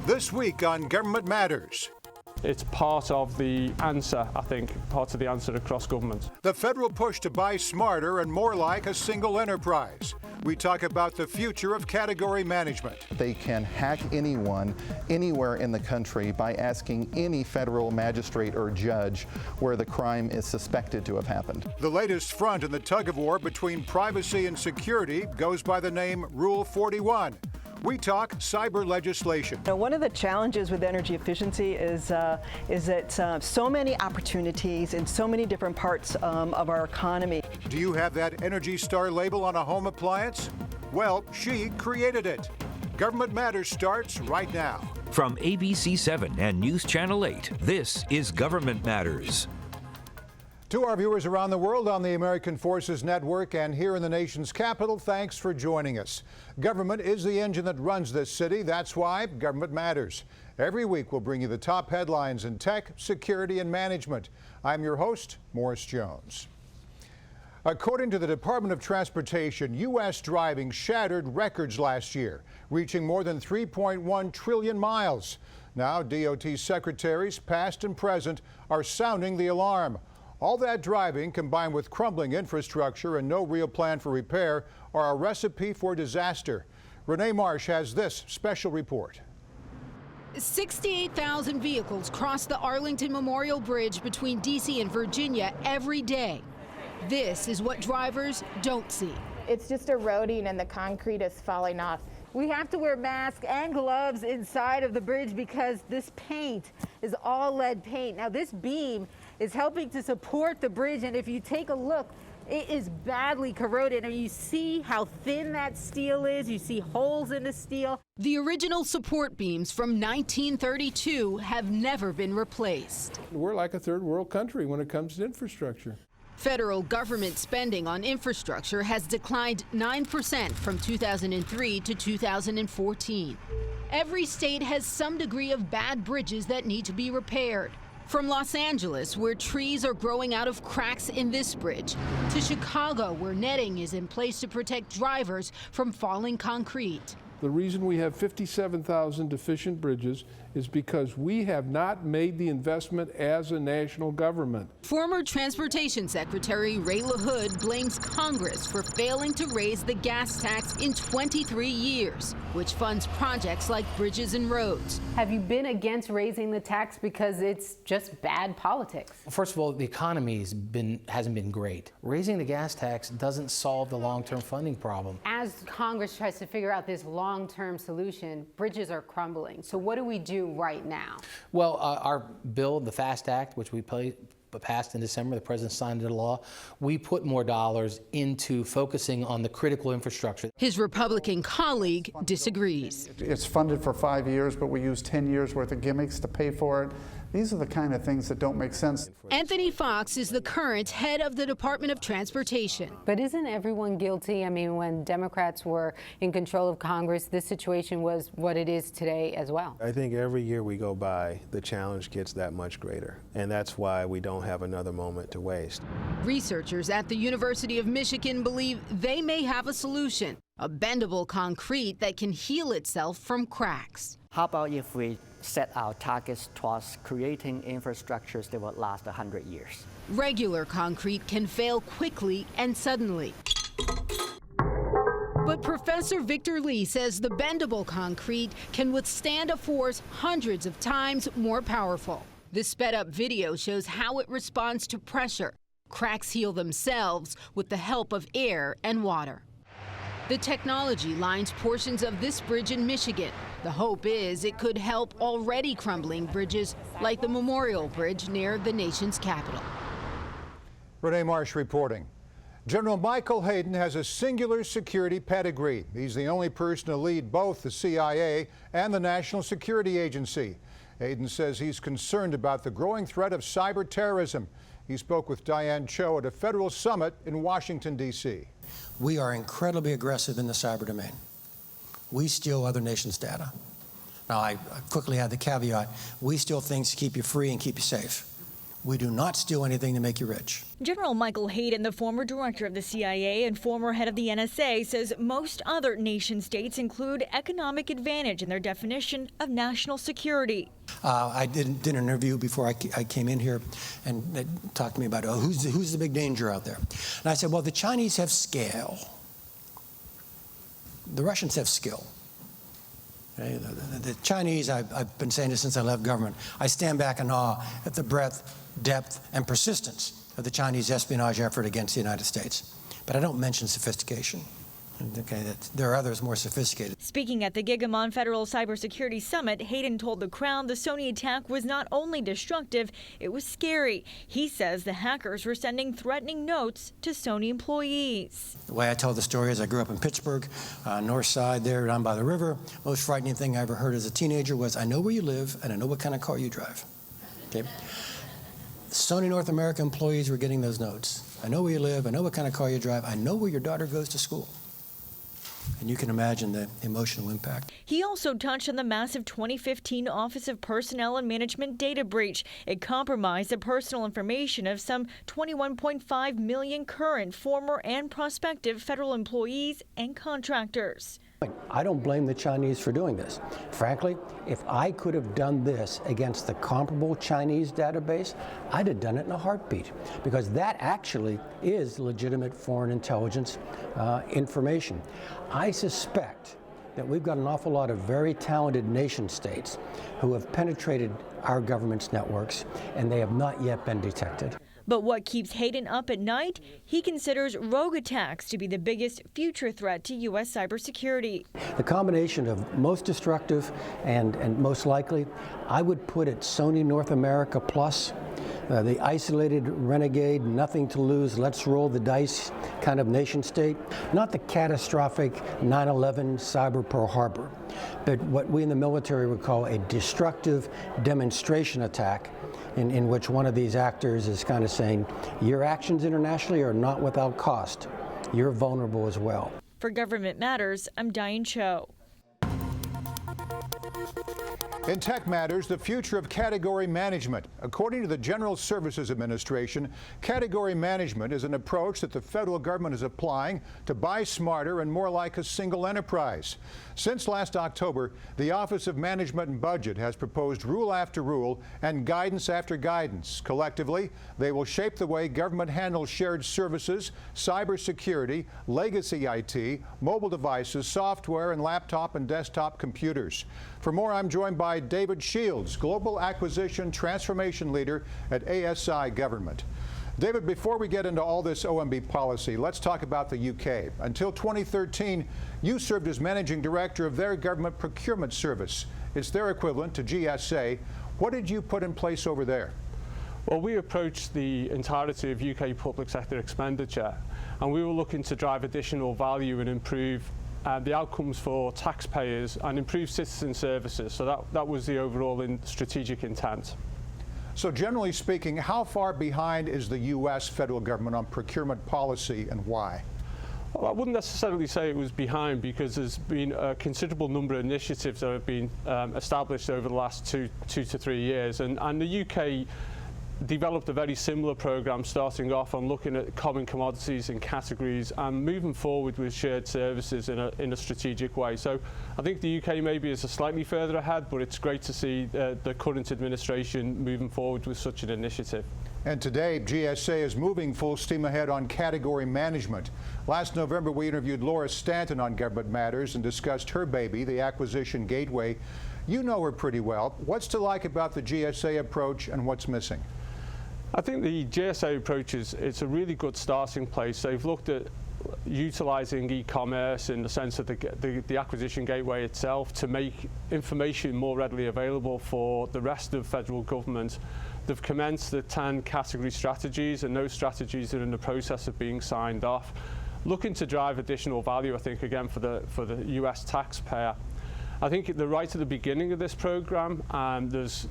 This week on Government Matters. It's part of the answer, I think, part of the answer across government. The federal push to buy smarter and more like a single enterprise. We talk about the future of category management. They can hack anyone, anywhere in the country by asking any federal magistrate or judge where the crime is suspected to have happened. The latest front in the tug-of-war between privacy and security goes by the name Rule 41. We talk cyber legislation. Now, one of the challenges with energy efficiency is that so many opportunities in so many different parts of our economy. Do you have that Energy Star label on a home appliance? Well, she created it. Government Matters starts right now. From ABC 7 and News Channel 8, this is Government Matters. To our viewers around the world on the American Forces Network and here in the nation's capital, thanks for joining us. Government is the engine that runs this city. That's why Government Matters. Every week we'll bring you the top headlines in tech, security, and management. I'm your host, Morris Jones. According to the Department of Transportation, U.S. driving shattered records last year, reaching more than 3.1 trillion miles. Now, DOT secretaries, past and present, are sounding the alarm. All that driving, combined with crumbling infrastructure and no real plan for repair, are a recipe for disaster. Renee Marsh has this special report. 68,000 vehicles cross the Arlington Memorial Bridge between D.C. and Virginia every day. This is what drivers don't see. It's just eroding and the concrete is falling off. We have to wear masks and gloves inside of the bridge because this paint is all lead paint. Now, this beam is helping to support the bridge, and if you take a look, it is badly corroded, and you see how thin that steel is. You see holes in the steel. The original support beams from 1932 have never been replaced. We're like a third world country when it comes to infrastructure. Federal government spending on infrastructure has declined 9% from 2003 to 2014. Every state has some degree of bad bridges that need to be repaired. From Los Angeles, where trees are growing out of cracks in this bridge, to Chicago, where netting is in place to protect drivers from falling concrete. The reason we have 57,000 deficient bridges is because we have not made the investment as a national government. Former Transportation Secretary Ray LaHood blames Congress for failing to raise the gas tax in 23 years, which funds projects like bridges and roads. Have you been against raising the tax because it's just bad politics? First of all, the economy hasn't been great. Raising the gas tax doesn't solve the long-term funding problem. As Congress tries to figure out this long-term solution, bridges are crumbling. So what do we do right now? Well, our bill, the FAST Act, which we passed in December, the president signed into law, we put more dollars into focusing on the critical infrastructure. His Republican colleague disagrees. It's funded for 5 years, but we use 10 years worth of gimmicks to pay for it. These are the kind of things that don't make sense. Anthony Fox is the current head of the Department of Transportation. But isn't everyone guilty? I mean, when Democrats were in control of Congress, this situation was what it is today as well. I think every year we go by, the challenge gets that much greater. And that's why we don't have another moment to waste. Researchers at the University of Michigan believe they may have a solution, a bendable concrete that can heal itself from cracks. How about if we set our targets towards creating infrastructures that will last 100 years? Regular concrete can fail quickly and suddenly. But Professor Victor Lee says the bendable concrete can withstand a force hundreds of times more powerful. This sped-up video shows how it responds to pressure. Cracks heal themselves with the help of air and water. The technology lines portions of this bridge in Michigan. The hope is it could help already crumbling bridges like the Memorial Bridge near the nation's capital. Renee Marsh reporting. General Michael Hayden has a singular security pedigree. He's the only person to lead both the CIA and the National Security Agency. Hayden says he's concerned about the growing threat of cyber terrorism. He spoke with Diane Cho at a federal summit in Washington, D.C. We are incredibly aggressive in the cyber domain. We steal other nations' data. Now, I quickly add the caveat, we steal things to keep you free and keep you safe. We do not steal anything to make you rich. General Michael Hayden, the former director of the CIA and former head of the NSA, says most other nation states include economic advantage in their definition of national security. I did an interview before I came in here, and they talked to me about, who's the big danger out there? And I said, well, the Chinese have scale. The Russians have skill. Okay? The Chinese, I've been saying this since I left government, I stand back in awe at the breadth, depth, and persistence of the Chinese espionage effort against the United States. But I don't mention sophistication. Okay, there are others more sophisticated. Speaking at the Gigamon Federal Cybersecurity Summit, Hayden told the crowd the Sony attack was not only destructive, it was scary. He says the hackers were sending threatening notes to Sony employees. The way I tell the story is I grew up in Pittsburgh, north side there down by the river. Most frightening thing I ever heard as a teenager was, I know where you live and I know what kind of car you drive. Okay? Sony North America employees were getting those notes. I know where you live, I know what kind of car you drive, I know where your daughter goes to school. And you can imagine the emotional impact. He also touched on the massive 2015 Office of Personnel and Management data breach. It compromised the personal information of some 21.5 million current, former, and prospective federal employees and contractors. I don't blame the Chinese for doing this. Frankly, if I could have done this against the comparable Chinese database, I'd have done it in a heartbeat, because that actually is legitimate foreign intelligence information. I suspect that we've got an awful lot of very talented nation states who have penetrated our government's networks, and they have not yet been detected. But what keeps Hayden up at night? He considers rogue attacks to be the biggest future threat to U.S. cybersecurity. The combination of most destructive and most likely, I would put it Sony North America plus, the isolated renegade, nothing to lose, let's roll the dice kind of nation state, not the catastrophic 9/11 cyber Pearl Harbor, but what we in the military would call a destructive demonstration attack, in which one of these actors is kind of saying, your actions internationally are not without cost. You're vulnerable as well. For Government Matters, I'm Diane Cho. In Tech Matters, the future of category management. According to the General Services Administration, category management is an approach that the federal government is applying to buy smarter and more like a single enterprise. Since last October, the Office of Management and Budget has proposed rule after rule and guidance after guidance. Collectively, they will shape the way government handles shared services, cybersecurity, legacy IT, mobile devices, software, and laptop and desktop computers. For more, I'm joined by David Shields, Global Acquisition Transformation Leader at ASI Government. David, before we get into all this OMB policy, let's talk about the UK. Until 2013, you served as Managing Director of their government procurement service. It's their equivalent to GSA. What did you put in place over there? Well, we approached the entirety of UK public sector expenditure, and we were looking to drive additional value and improve the outcomes for taxpayers and improve citizen services. So that was the overall strategic intent. So generally speaking, how far behind is the U.S. federal government on procurement policy, and why? Well, I wouldn't necessarily say it was behind, because there's been a considerable number of initiatives that have been established over the last two to 3 years, and the UK developed a very similar program, starting off on looking at common commodities and categories and moving forward with shared services in a strategic way. So I think the UK maybe is slightly further ahead, but it's great to see the current administration moving forward with such an initiative. And today, GSA is moving full steam ahead on category management. Last November, we interviewed Laura Stanton on Government Matters and discussed her baby, the Acquisition Gateway. You know her pretty well. What's to like about the GSA approach, and what's missing? I think the GSA approach it's a really good starting place. They've looked at utilising e-commerce in the sense of the acquisition gateway itself to make information more readily available for the rest of federal government. They've commenced the 10 category strategies, and those strategies are in the process of being signed off, looking to drive additional value, I think, again, for the US taxpayer. I think they're right at the beginning of this program, and there's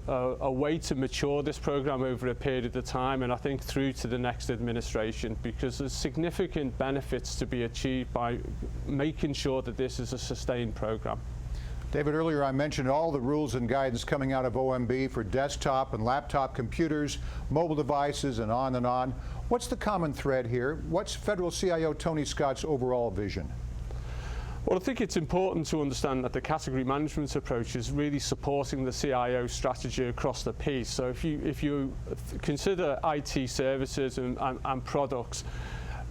a way to mature this program over a period of time, and I think through to the next administration, because there's significant benefits to be achieved by making sure that this is a sustained program. David, earlier I mentioned all the rules and guidance coming out of OMB for desktop and laptop computers, mobile devices, and on and on. What's the common thread here? What's Federal CIO Tony Scott's overall vision? Well, I think it's important to understand that the category management approach is really supporting the CIO strategy across the piece. So if you consider IT services and products,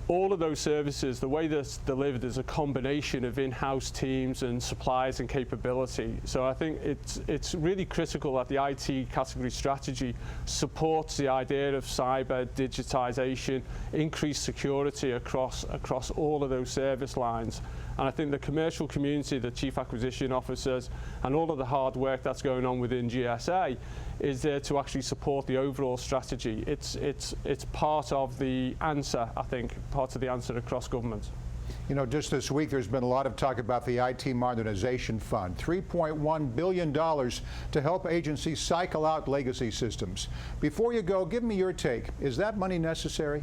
all of those services, the way that's delivered is a combination of in-house teams and suppliers and capability. So I think it's really critical that the IT category strategy supports the idea of cyber digitization, increased security across all of those service lines. And I think the commercial community, the chief acquisition officers, and all of the hard work that's going on within GSA is there to actually support the overall strategy. It's part of the answer, I think, part of the answer across government. You know, just this week there's been a lot of talk about the IT Modernization Fund, $3.1 billion to help agencies cycle out legacy systems. Before you go, give me your take. Is that money necessary?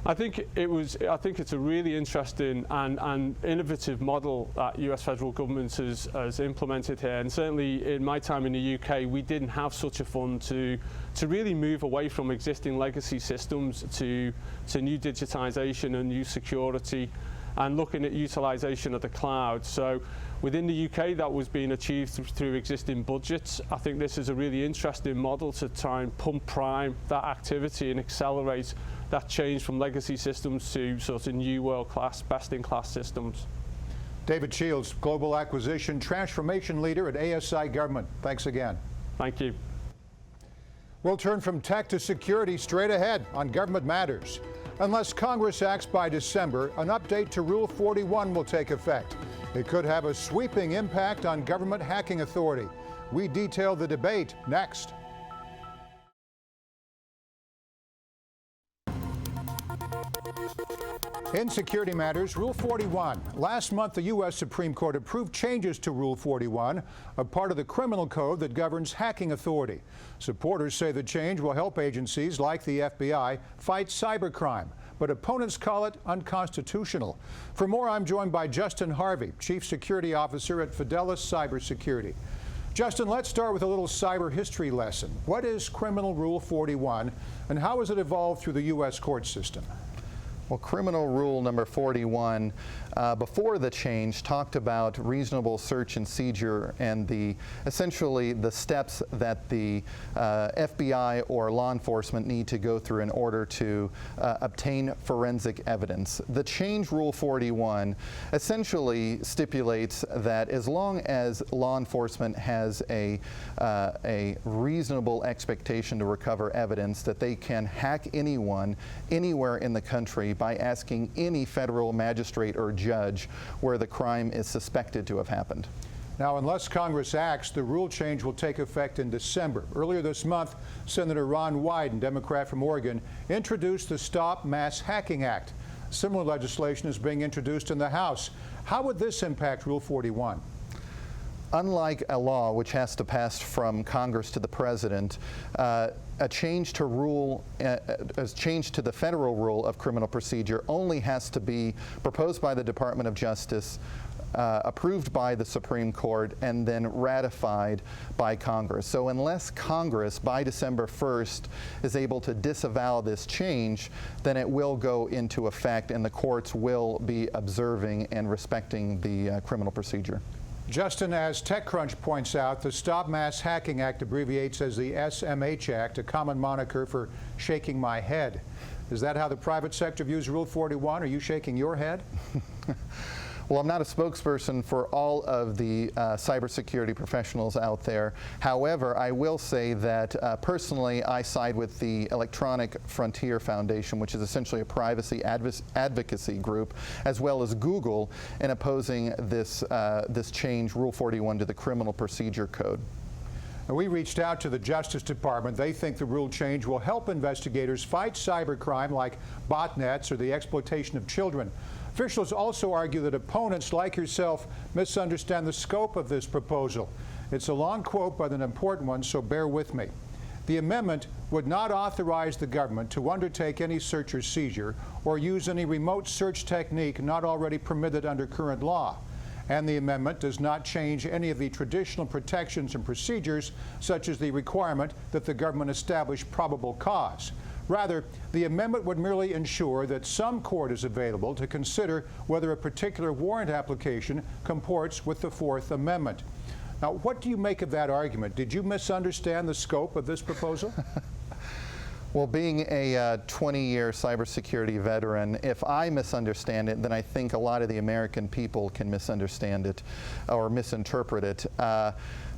I think it's a really interesting and innovative model that US federal government has implemented here, and certainly in my time in the UK we didn't have such a fund to really move away from existing legacy systems to new digitization and new security and looking at utilization of the cloud. So within the UK that was being achieved through existing budgets. I think this is a really interesting model to try and pump prime that activity and accelerate that change from legacy systems to sort of new world-class, best-in-class systems. David Shields, Global Acquisition Transformation Leader at ASI Government. Thanks again. Thank you. We'll turn from tech to security straight ahead on Government Matters. Unless Congress acts by December, an update to Rule 41 will take effect. It could have a sweeping impact on government hacking authority. We detail the debate next. In security matters, Rule 41. Last month, the U.S. Supreme Court approved changes to Rule 41, a part of the criminal code that governs hacking authority. Supporters say the change will help agencies like the FBI fight cybercrime, but opponents call it unconstitutional. For more, I'm joined by Justin Harvey, Chief Security Officer at Fidelis Cybersecurity. Justin, let's start with a little cyber history lesson. What is Criminal Rule 41, and how has it evolved through the U.S. court system? Well, Criminal Rule number 41, before the change, talked about reasonable search and seizure and essentially the steps that the FBI or law enforcement need to go through in order to obtain forensic evidence. The change, Rule 41, essentially stipulates that as long as law enforcement has a reasonable expectation to recover evidence, that they can hack anyone, anywhere in the country by asking any federal magistrate or judge where the crime is suspected to have happened. Now, unless Congress acts, the rule change will take effect in December. Earlier this month, Senator Ron Wyden, Democrat from Oregon, introduced the Stop Mass Hacking Act. Similar legislation is being introduced in the House. How would this impact Rule 41? Unlike a law which has to pass from Congress to the President, a change to the federal rule of criminal procedure only has to be proposed by the Department of Justice, approved by the Supreme Court, and then ratified by Congress. So unless Congress, by December 1st, is able to disavow this change, then it will go into effect and the courts will be observing and respecting the criminal procedure. Justin, as TechCrunch points out, the Stop Mass Hacking Act abbreviates as the SMH Act, a common moniker for shaking my head. Is that how the private sector views Rule 41? Are you shaking your head? Well, I'm not a spokesperson for all of the cybersecurity professionals out there. However, I will say that personally, I side with the Electronic Frontier Foundation, which is essentially a privacy advocacy group, as well as Google, in opposing this change, Rule 41, to the Criminal Procedure Code. We reached out to the Justice Department. They think the rule change will help investigators fight cybercrime like botnets or the exploitation of children. Officials also argue that opponents like yourself misunderstand the scope of this proposal. It's a long quote, but an important one, so bear with me. The amendment would not authorize the government to undertake any search or seizure or use any remote search technique not already permitted under current law. And the amendment does not change any of the traditional protections and procedures, such as the requirement that the government establish probable cause. Rather, the amendment would merely ensure that some court is available to consider whether a particular warrant application comports with the Fourth Amendment. Now, what do you make of that argument? Did you misunderstand the scope of this proposal? Well, being a 20-year cybersecurity veteran, if I misunderstand it, then I think a lot of the American people can misunderstand it or misinterpret it.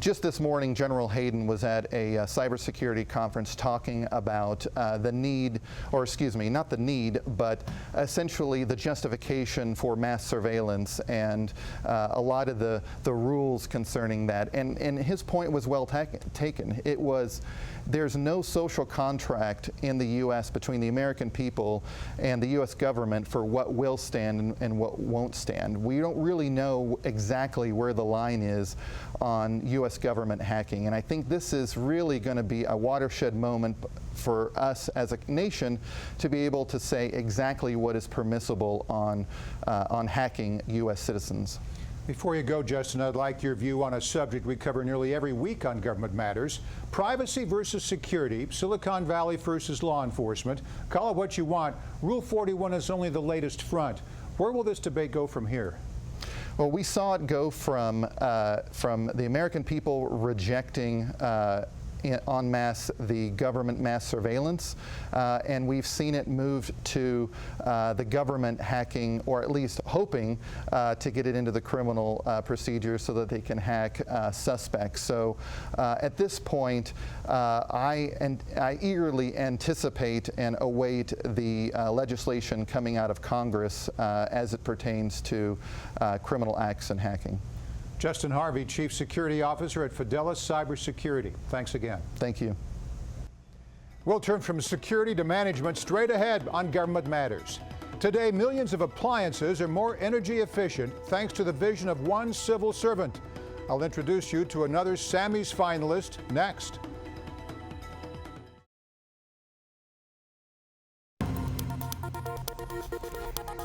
Just this morning, General Hayden was at a cybersecurity conference talking about the need, or excuse me, not the need, but essentially the justification for mass surveillance and a lot of the rules concerning that. And his point was well taken. It was, there's no social contract in the U.S. between the American people and the U.S. government for what will stand and what won't stand. We don't really know exactly where the line is on U.S. government hacking, and I think this is really going to be a watershed moment for us as a nation to be able to say exactly what is permissible on hacking U.S. citizens. Before you go, Justin, I'd like your view on a subject we cover nearly every week on Government Matters: privacy versus security, Silicon Valley versus law enforcement. Call it what you want. Rule 41 is only the latest front. Where will this debate go from here? Well, we saw it go from the American people rejecting en masse the government mass surveillance, and we've seen it move to the government hacking, or at least hoping to get it into the criminal procedure so that they can hack suspects. So at this point, I eagerly anticipate and await the legislation coming out of Congress as it pertains to criminal acts and hacking. Justin Harvey, Chief Security Officer at Fidelis Cybersecurity. Thanks again. Thank you. We'll turn from security to management straight ahead on Government Matters. Today, millions of appliances are more energy efficient thanks to the vision of one civil servant. I'll introduce you to another Sammy's finalist next.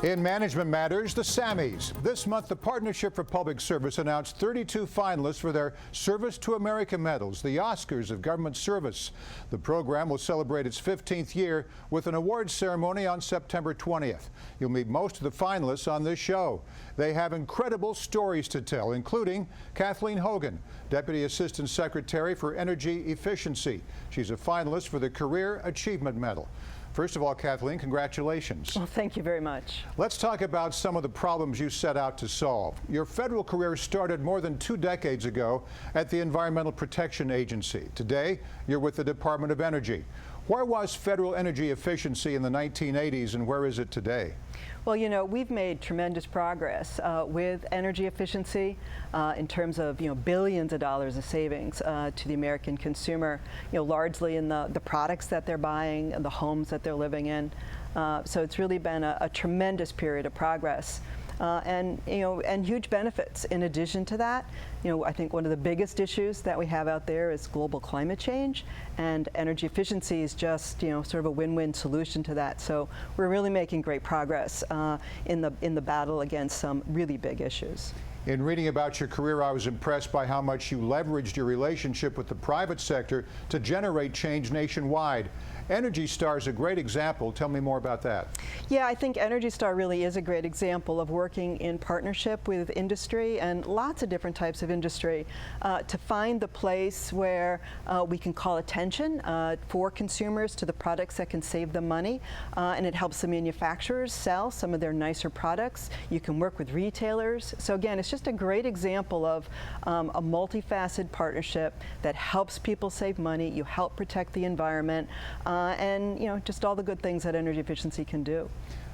In Management Matters, the Sammys. This month, the Partnership for Public Service announced 32 finalists for their Service to America medals, the Oscars of government service. The program will celebrate its 15th year with an awards ceremony on September 20th. You'll meet most of the finalists on this show. They have incredible stories to tell, including Kathleen Hogan, Deputy Assistant Secretary for Energy Efficiency. She's a finalist for the Career Achievement Medal. First of all, Kathleen, congratulations. Well, thank you very much. Let's talk about some of the problems you set out to solve. Your federal career started more than 2 decades ago at the Environmental Protection Agency. Today, you're with the Department of Energy. Where was federal energy efficiency in the 1980s, and where is it today? Well, you know, we've made tremendous progress with energy efficiency in terms of, billions of dollars of savings to the American consumer, largely in the products that they're buying and the homes that they're living in. So it's really been a tremendous period of progress. And huge benefits. In addition to that, I think one of the biggest issues that we have out there is global climate change, and energy efficiency is just sort of a win-win solution to that. So we're really making great progress in the battle against some really big issues. In reading about your career, I was impressed by how much you leveraged your relationship with the private sector to generate change nationwide. Energy Star is a great example. Tell me more about that. Yeah, I think Energy Star really is a great example of working in partnership with industry and lots of different types of industry to find the place where we can call attention for consumers to the products that can save them money, and it helps the manufacturers sell some of their nicer products. You can work with retailers. So again, it's just a great example of a multifaceted partnership that helps people save money. You help protect the environment. And just all the good things that energy efficiency can do.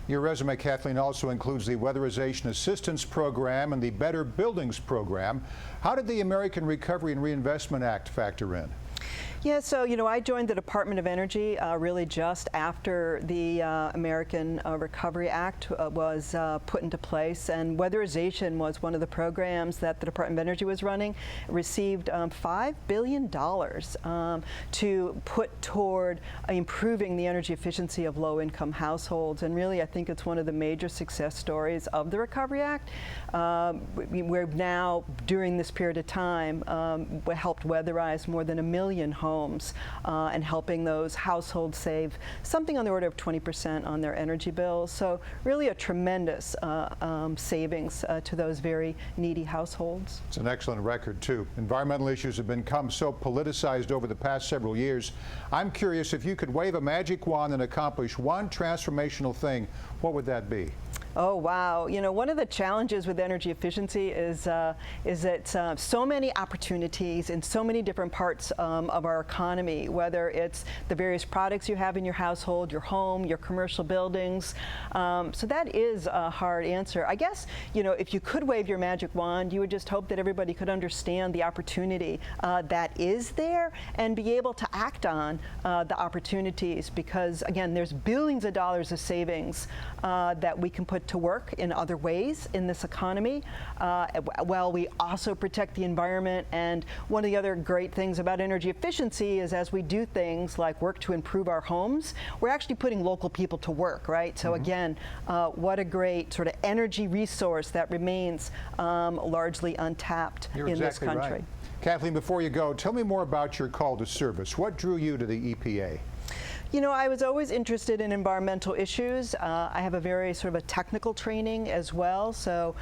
Your resume, Kathleen, also includes the Weatherization Assistance Program and the Better Buildings Program. How did the American Recovery and Reinvestment Act factor in? Yeah, so I joined the Department of Energy really just after the American Recovery Act was put into place, and weatherization was one of the programs that the Department of Energy was running. It received $5 billion to put toward improving the energy efficiency of low-income households, and really I think it's one of the major success stories of the Recovery Act. We're now, during this period of time, helped weatherize more than 1 million homes and helping those households save something on the order of 20% on their energy bills. So really a tremendous savings to those very needy households. It's an excellent record, too. Environmental issues have become so politicized over the past several years. I'm curious, if you could wave a magic wand and accomplish one transformational thing, what would that be? Oh, wow. One of the challenges with energy efficiency is that so many opportunities in so many different parts of our economy, whether it's the various products you have in your household, your home, your commercial buildings. So that is a hard answer. I guess, if you could wave your magic wand, you would just hope that everybody could understand the opportunity that is there and be able to act on the opportunities, because, again, there's billions of dollars of savings that we can put to work in other ways in this economy, while we also protect the environment. And one of the other great things about energy efficiency is, as we do things like work to improve our homes, we're actually putting local people to work, right? So again, what a great sort of energy resource that remains largely untapped in this country. Right. Kathleen, before you go, tell me more about your call to service. What drew you to the EPA? I was always interested in environmental issues. I have a very sort of a technical training as well. So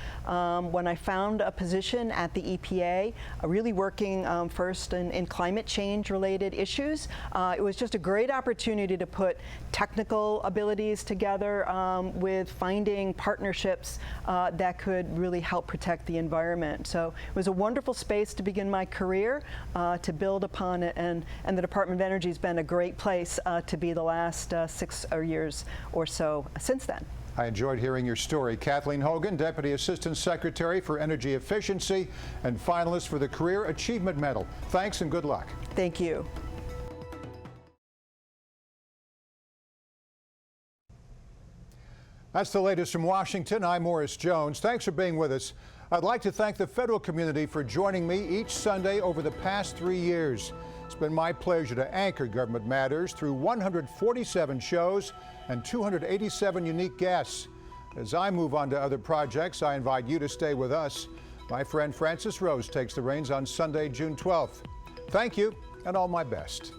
when I found a position at the EPA, really working first in climate change related issues, it was just a great opportunity to put technical abilities together with finding partnerships that could really help protect the environment. So it was a wonderful space to begin my career, to build upon it, and the Department of Energy has been a great place to be the last 6 years or so since then. I enjoyed hearing your story. Kathleen Hogan, Deputy Assistant Secretary for Energy Efficiency and finalist for the Career Achievement Medal. Thanks and good luck. Thank you. That's the latest from Washington. I'm Morris Jones. Thanks for being with us. I'd like to thank the federal community for joining me each Sunday over the past 3 years. It's been my pleasure to anchor Government Matters through 147 shows and 287 unique guests. As I move on to other projects, I invite you to stay with us. My friend Francis Rose takes the reins on Sunday, June 12th. Thank you, and all my best.